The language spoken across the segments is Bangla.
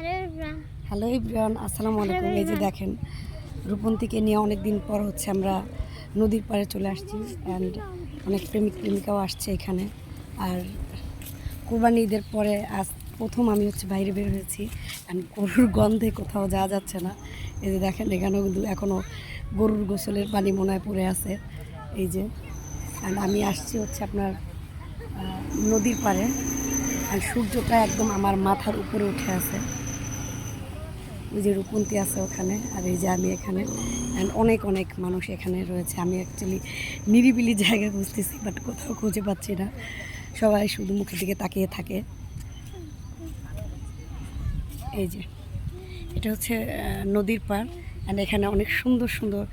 হ্যালো এভরিওয়ান, আসসালামু আলাইকুম। এই যে দেখেন, রূপন্তীকে নিয়ে অনেক দিন পর হচ্ছে আমরা নদীর পাড়ে চলে আসছি অ্যান্ড অনেক প্রেমিক প্রেমিকাও আসছে এখানে। আর কুরবানি ঈদের পরে আজ প্রথম আমি হচ্ছে বাইরে বের হয়েছি অ্যান্ড গরুর গন্ধে কোথাও যাওয়া যাচ্ছে না। এই যে দেখেন, এখানেও কিন্তু এখনও গরুর গোসলের পানি মনে হয় পড়ে আছে। এই যে অ্যান্ড আমি আসছি হচ্ছে আপনার নদীর পাড়ে, আর সূর্যটা একদম আমার মাথার উপরে উঠে আছে। ওই যে রূপন্তী আছে ওখানে, আর এই যে আমি এখানে, অ্যান্ড অনেক অনেক মানুষ এখানে রয়েছে। আমি অ্যাকচুয়ালি নিরিবিলি জায়গা খুঁজতেছি, বাট কোথাও খুঁজে পাচ্ছি না। সবাই শুধু মুখের দিকে তাকিয়ে থাকে। এই যে এটা হচ্ছে নদীর পাড়, অ্যান্ড এখানে অনেক সুন্দর সুন্দর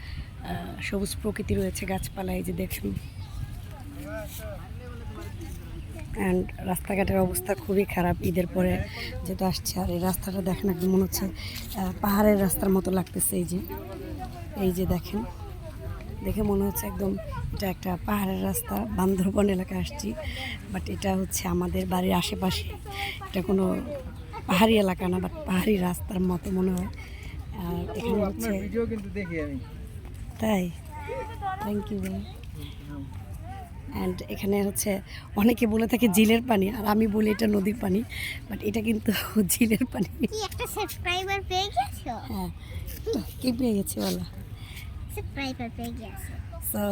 সবুজ প্রকৃতি রয়েছে, গাছপালা। এই যে দেখুন, অ্যান্ড রাস্তাঘাটের অবস্থা খুবই খারাপ ঈদের পরে যেটা আসছে। আর এই রাস্তাটা দেখেন, একদম মনে হচ্ছে পাহাড়ের রাস্তার মতো লাগতেছে। এই যে দেখেন, দেখে মনে হচ্ছে একদম এটা একটা পাহাড়ের রাস্তা। বান্দরবন এলাকায় আসছি, বাট এটা হচ্ছে আমাদের বাড়ির আশেপাশে। এটা কোনো পাহাড়ি এলাকা না, বাট পাহাড়ি রাস্তার মতো মনে হয়। আর এখানে হচ্ছে তাই, থ্যাংক ইউ। অ্যান্ড এখানে হচ্ছে অনেকে বলে থাকে ঝিলের পানি, আর আমি বলি এটা নদীর পানি, বাট এটা কিন্তু ঝিলের পানি। একটা সাবস্ক্রাইবার পেয়ে গেছো? হ্যাঁ, কি পেয়ে গেছি বলো? সাবস্ক্রাইবার পেয়ে গেছো। সো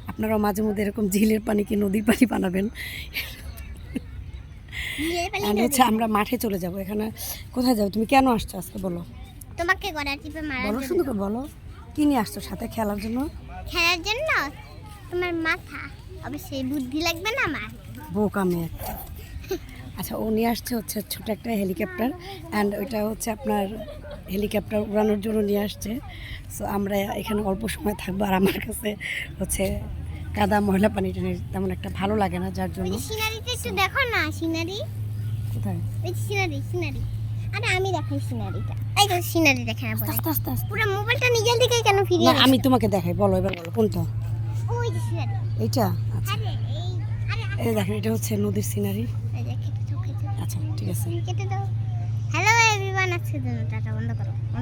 আপনারাও মাঝে মধ্যে এরকম ঝিলের পানিকে নদীর পানি বানাবেন। অ্যান্ড হচ্ছে আমরা মাঠে চলে যাব। এখানে কোথায় যাবো? তুমি কেন আসছো আজকে বলো? তোমাকে গড়া টিপে মারা বলো, শুধু করে বলো, কি নিয়ে আসছো সাথে? খেলার জন্য? খেলার জন্য তোমার মাথা, অবশ্যই বুদ্ধি লাগবে না আমার। বোকা মেয়ে। আচ্ছা, ও নিয়ে আসছে হচ্ছে ছোট একটা হেলিকপ্টার, অ্যান্ড ওইটা হচ্ছে আপনার হেলিকপ্টার উড়ানোর জন্য নিয়ে আসছে। সো আমরা এখানে অল্প সময় থাকবো, আর আমার কাছে হচ্ছে কাদা ময়লা পানিটা তেমন একটা ভালো লাগে না, যার জন্য। সিনারিটা একটু দেখো না, সিনারি কোথায়? এই সিনারি। আরে আমি দেখাই সিনারিটা। এই তো সিনারি দেখে না বলে। আস্তে আস্তে আস্তে। পুরো মোবাইলটা নিজের দিকে কেন ফিরিয়ে? না, আমি তোমাকে দেখাই, বলো এবার, বলো কোনটা? ওই যে সিনারি। এইটা? আচ্ছা, আরে এই দেখেন, এটা হচ্ছে নদীর সিনারি। এই দেখে তো চোখে। আচ্ছা, ঠিক আছে। কেটে দাও। হ্যালো এভরিওয়ান, আজকের জন্য টাটা, বন্ধ করো।